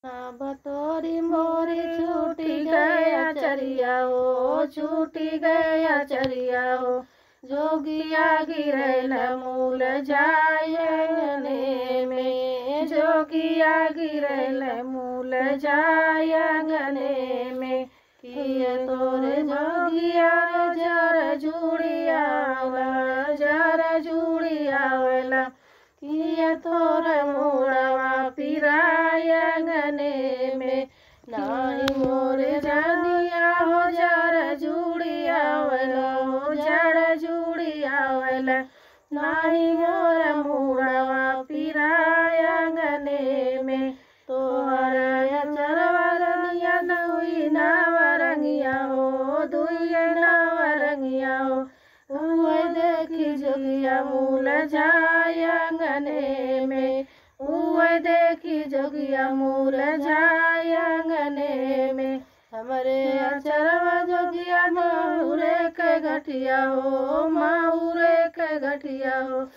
ना बतोरी मोरी छूटी गया चरिया हो, छूटी गया चरिया हो। जोगिया गिरल मूल जाय अंगने में, जोगिया गिरल मूल जाय अंगने में। किया तोरे जोगिया जर जुड़ियावला, जर जुड़ियावला। किया तोर मुड़वा पिराय अंगने में। नाही मोरे जानिया हो जर जुड़ियावला, हो जड़ जुड़ियावला। नाही मोर मुड़वा पिराय अंगने में। तोहर अचरवा रंगिया दुई नवरंगिया हो, दुई नवरंगिया हो। उहे देखी जोगिया मूल जाय अंगने में, उहे देखी जोगिया मूल जाय अंगने में। हमरे अचरवा जोगिया माहुरे के गठिया हो, माहुरे के गठिया हो।